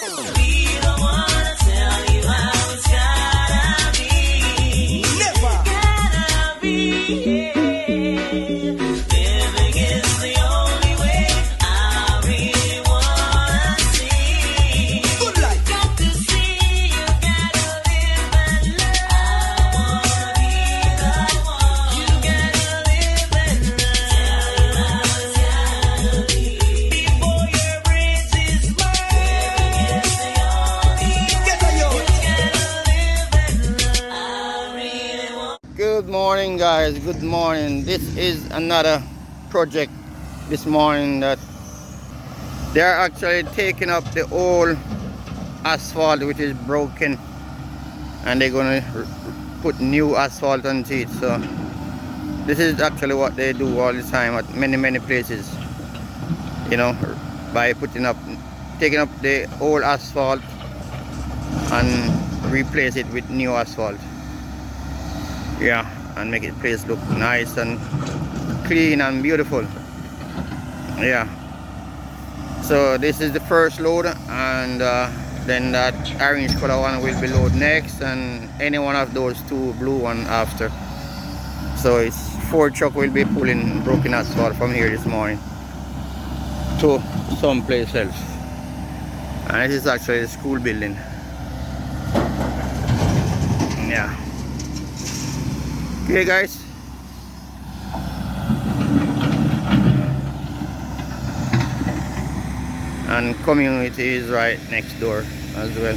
We don't wanna tell you how it's gotta be. Never gotta be. Yeah. Living is the only way. I really wanna see. Good life. Got to see. You gotta live and love. I wanna be the one. You gotta live and love. Tell you how it's gotta be. Before your bridge is burned. Living is the only way. Get on your. You gotta live and love. I really want. Good morning, guys. Good morning. This is another project this morning that they are actually taking up the old asphalt which is broken, and they're gonna put new asphalt onto it. So this is actually what they do all the time at many places, you know, by taking up the old asphalt and replace it with new asphalt. Yeah, and make it place look nice and clean and beautiful. Yeah, so this is the first load, and then that orange color one will be load next, and any one of those two blue one after. So it's 4 truck will be pulling broken asphalt from here this morning to someplace else. And this is actually a school building. Yeah. Okay, guys. And community is right next door as well.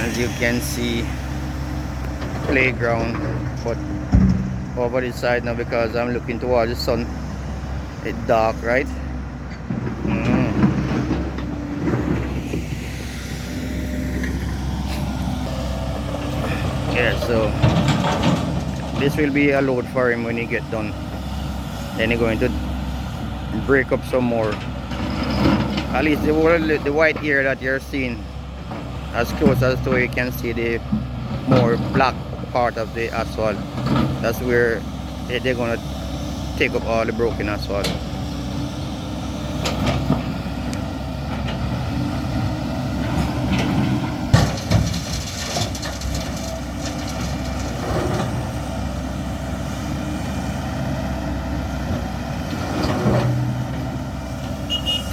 As you can see, playground, but over this side now because I'm looking towards the sun. It's dark, right? Yeah, so this will be a load for him when he get done. Then he's going to break up some more. At least the white area that you're seeing, as close as to where you can see the more black part of the asphalt. That's where they're gonna take up all the broken asphalt.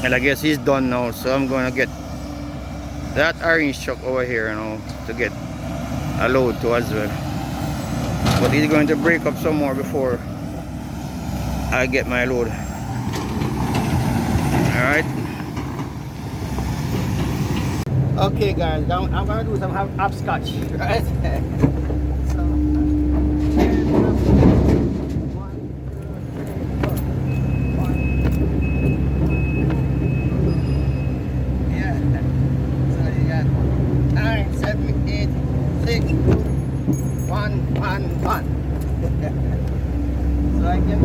And I guess he's done now, so I'm gonna get that orange truck over here, you know, to get a load to as well. But he's going to break up some more before I get my load. Alright. Okay, guys, I'm gonna do some hopscotch, right? One. So I can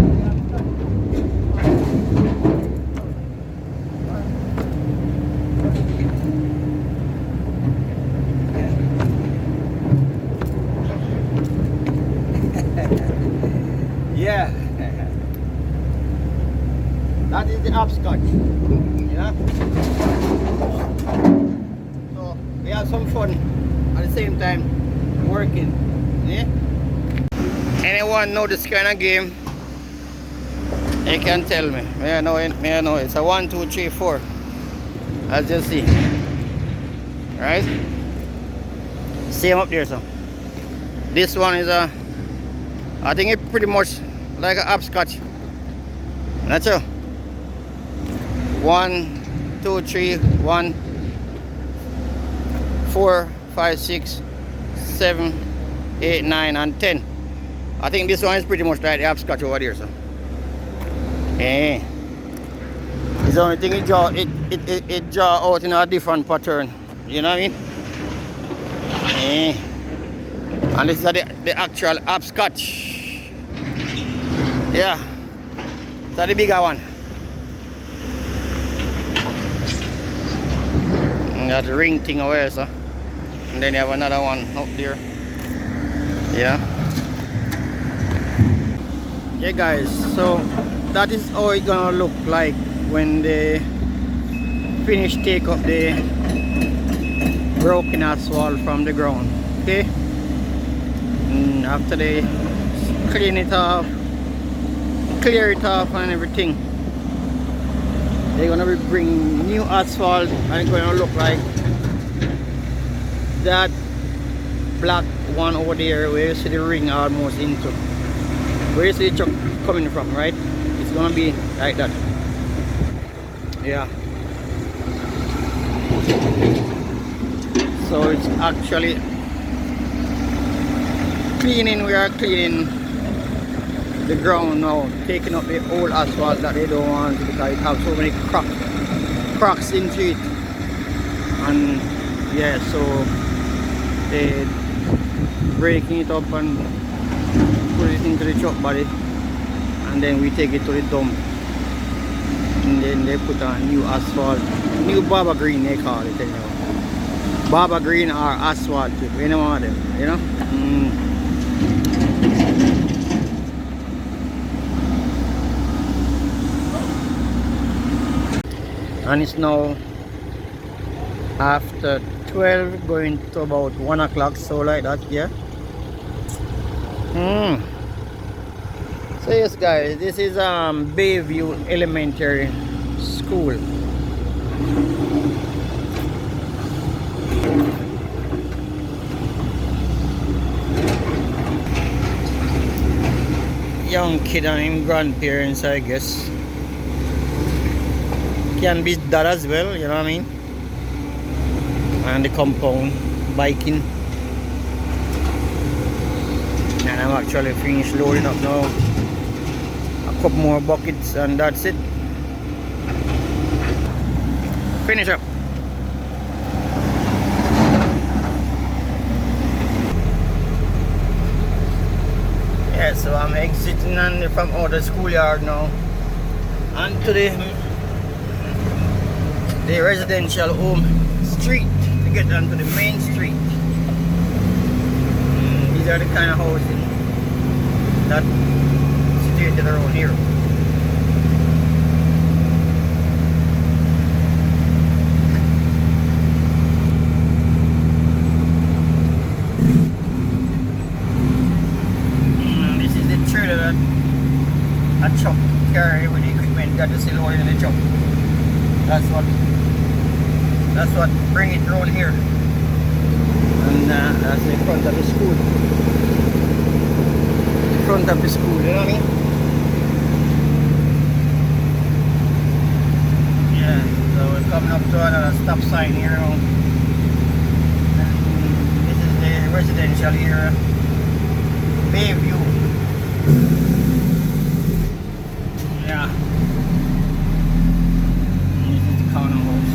yeah. That is the hopscotch, you know. So we have some fun at the same time working. Yeah. Anyone know this kind of game? You can tell me. May I know it? May I know it? It's a 1, 2, 3, 4. As you see. Right? Same up there, so. This one is a, I think it's pretty much like a hopscotch. That's all. 1, 2, 3, 1, 4, 5, 6, 7, 8, 9, and 10. I think this one is pretty much like the hopscotch over there, so. Eh. It's the only thing it draw out in a different pattern. You know what I mean? Eh. And this is the actual hopscotch. Yeah. That's the bigger one. And that ring thing over there, so. And then you have another one up there. Yeah. Yeah, guys, so that is how it's gonna look like when they finish take up the broken asphalt from the ground. Okay, and after they clean it off, clear it off and everything, they're gonna be bring new asphalt, and it's gonna look like that black one over there where you see the ring almost into, where you see the truck coming from, right? It's gonna be like that. Yeah, so it's actually cleaning. We are cleaning the ground now, taking up the old asphalt that they don't want because it has so many cracks into it. And yeah, so they breaking it up and put it into the truck body, and then we take it to the dump, and then they put on new asphalt, new Baba Green they call it, you know. Baba Green or asphalt, you know what them, you know. And it's now after 12 going to about 1 o'clock, so like that. Yeah. So yes guys, this is Bayview Elementary School. Young kid and him grandparents, I guess. Can be that as well, you know what I mean? And the compound, biking. And I'm actually finished loading up now. A couple more buckets and that's it. Finish up. Yeah, so I'm exiting from out the schoolyard now. And to the residential home street to get onto the main street. These are the kind of houses that situated around here. And this is the trailer that a truck carry with the equipment that is still loaded in the truck. That's what bring it around here. And that's the front of the school. The front of the school, you know what I mean? Yeah, so we're coming up to another stop sign here now. This is the residential area, Bayview. Yeah. This is the corner house.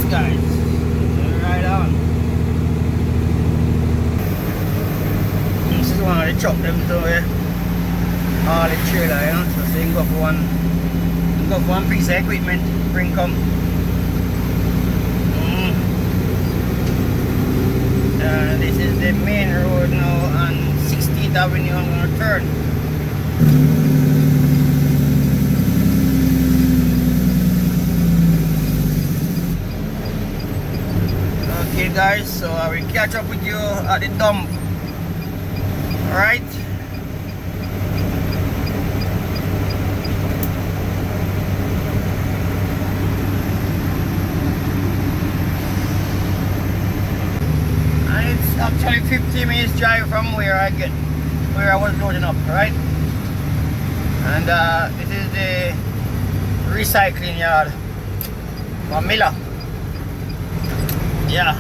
Guys, right on. This is one of the chop them to all the trailer, you know. So you can go for one piece of equipment, bring come. This is the main road now on 16th Avenue. I'm gonna turn. Okay guys, so I will catch up with you at the dump. Alright? And it's actually 50 minutes drive from where I was loading up, right? And this is the recycling yard for Miller. Yeah.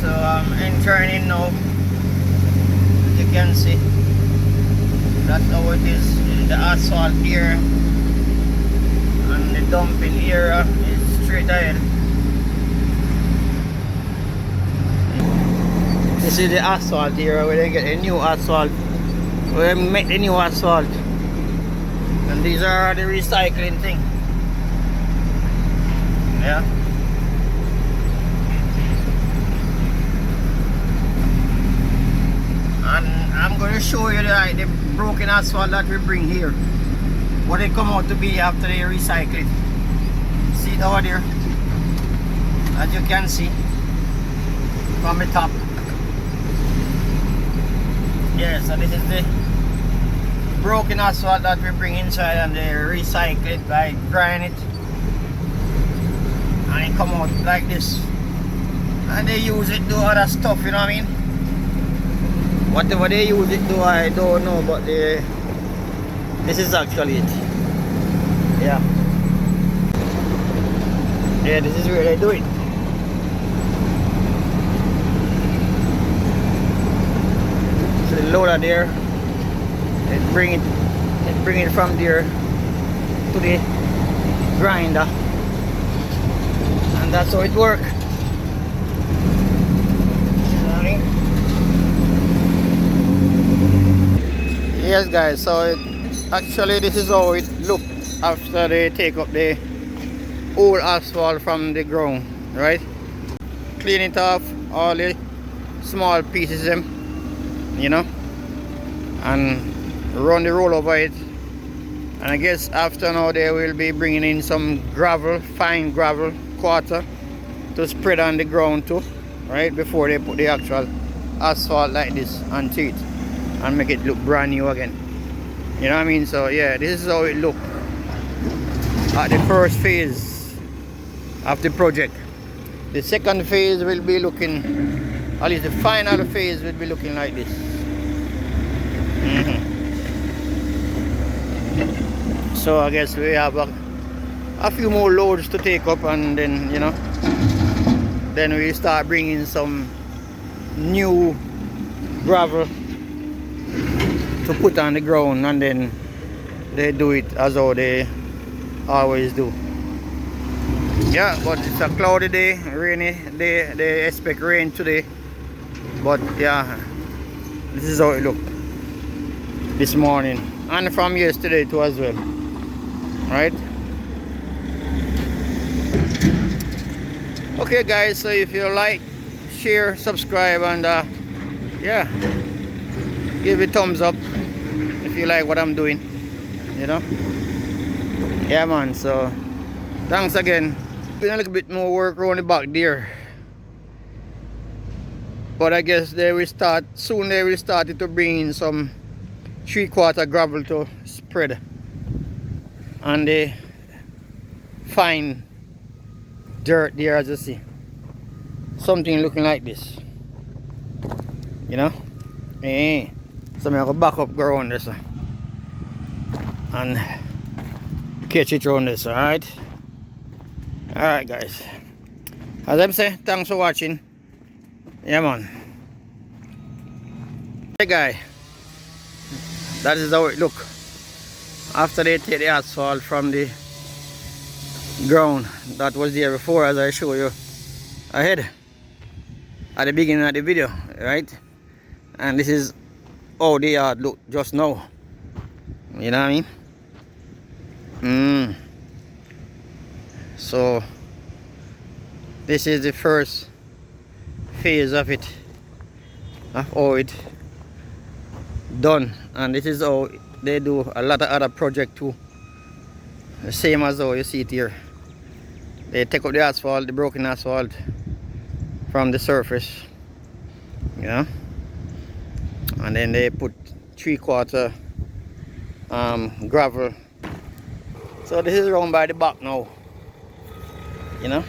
So I'm entering in now. As you can see, that's how it is. The asphalt here and the dumping area is straight ahead. This is the asphalt here where they get a new asphalt, where they make the new asphalt. And these are the recycling thing. Yeah. show you the broken asphalt that we bring here. What it come out to be after they recycle it. See it over there? As you can see from the top. Yeah, so this is the broken asphalt that we bring inside and they recycle it by drying it. And it come out like this. And they use it to do other stuff, you know what I mean? Whatever they use it to, I don't know, but this is actually it. Yeah. Yeah, this is where they do it. So the loader there, they bring it from there to the grinder, and that's how it works. Yes guys, so actually this is how it looks after they take up the old asphalt from the ground, right? Clean it off, all the small pieces them, you know, and run the roll over it. And I guess after now they will be bringing in some gravel, fine gravel, quarter, to spread on the ground too, right, before they put the actual asphalt like this onto it and make it look brand new again, you know what I mean? So yeah, this is how it look at the first phase of the project. The second phase will be looking, at least the final phase will be looking like this. So I guess we have a few more loads to take up, and then, you know, then we start bringing some new gravel to put on the ground, and then they do it as how they always do. Yeah, but it's a cloudy day, rainy day. They expect rain today, but yeah, this is how it looked this morning and from yesterday too as well, right? Okay guys, so if you like, share, subscribe, and yeah, give it thumbs up if you like what I'm doing, you know. Yeah man, so thanks again. Been a little bit more work around the back there, but I guess they will start soon. They will start to bring in some 3/4 gravel to spread and the fine dirt there, as you see, something looking like this, you know. So I'm gonna back up, go around this and catch it around this. Alright guys, as I'm saying, thanks for watching. Yeah man. Hey guy, that is how it look after they take the asphalt from the ground that was there before, as I show you ahead at the beginning of the video, right? And this is how the yard look just now, you know what I mean? So this is the first phase of it, of how it done, and this is how they do a lot of other project too, the same as how you see it here. They take up the asphalt, the broken asphalt from the surface, you know, and then they put 3/4 gravel. So this is around by the back now, you know,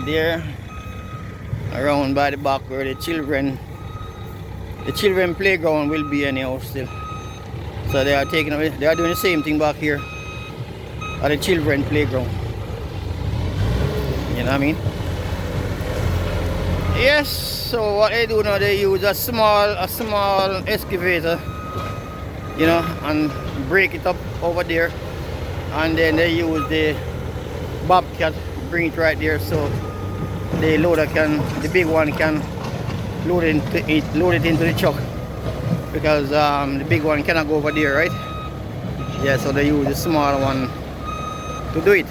there around by the back where the children playground will be anyhow still. So they are taking away, they are doing the same thing back here at the children playground, you know what I mean? Yes, so what they do now, they use a small excavator, you know, and break it up over there, and then they use the bobcat, bring it right there, so the loader can, the big one can load it into the truck, because the big one cannot go over there, right? Yeah, so they use the small one to do it,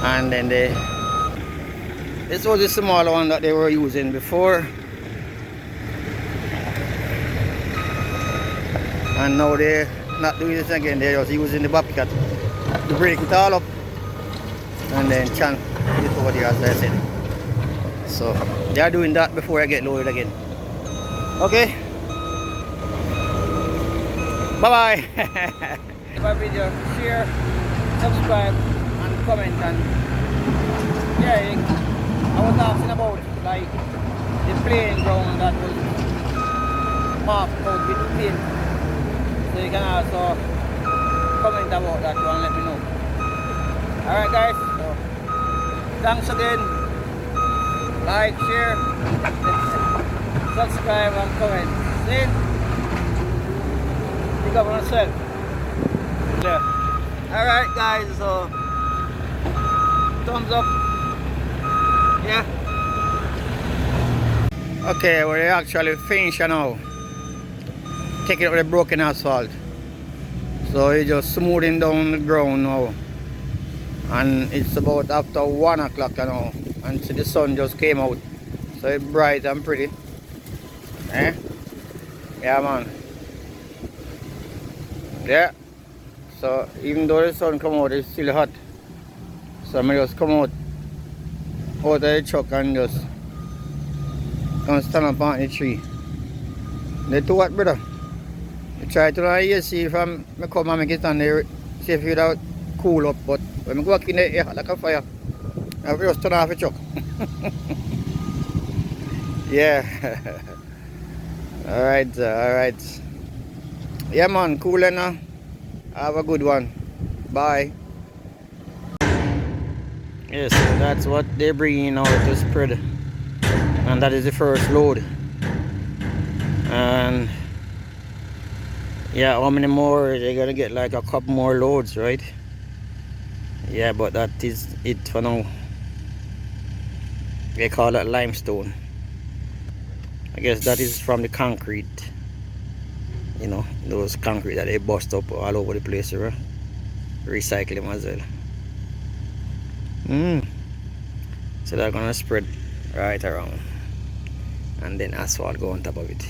and then this was the smaller one that they were using before, And now they're not doing this again, they're just using the bobcat to break it all up and then chant it over there, as I said. So they are doing that before I get loaded again. Okay, bye bye. If my video, share, subscribe and comment. And yeah, I was asking about like the playing ground that was marked out with paint, so you can also comment about that one, let me know. Alright guys, so thanks again. Like, share, subscribe and comment. See? Pick up on yourself. Yeah. Alright guys, so thumbs up. Yeah. Okay, we're actually finished now. Taking out the broken asphalt. So it's just smoothing down the ground now. And it's about after 1 o'clock now. And so the sun just came out. So it's bright and pretty. Eh? Yeah man. Yeah. So even though the sun come out, it's still hot. So I just come out of the truck and just stand up on the tree. They too hot, brother. I try to see if I come and make it on there, see if it will cool up, but when I go back in there, it's like a fire. I just turn off the truck. Yeah. Alright, alright. Yeah man, cool enough. Have a good one. Bye. Yes, so that's what they're bringing out to spread. And that is the first load. And yeah, how many more? They're gonna get like a couple more loads, right? Yeah, but that is it for now. They call it limestone. I guess that is from the concrete. You know, those concrete that they bust up all over the place, right? Recycle them as well. So they're gonna spread right around, and then asphalt go on top of it.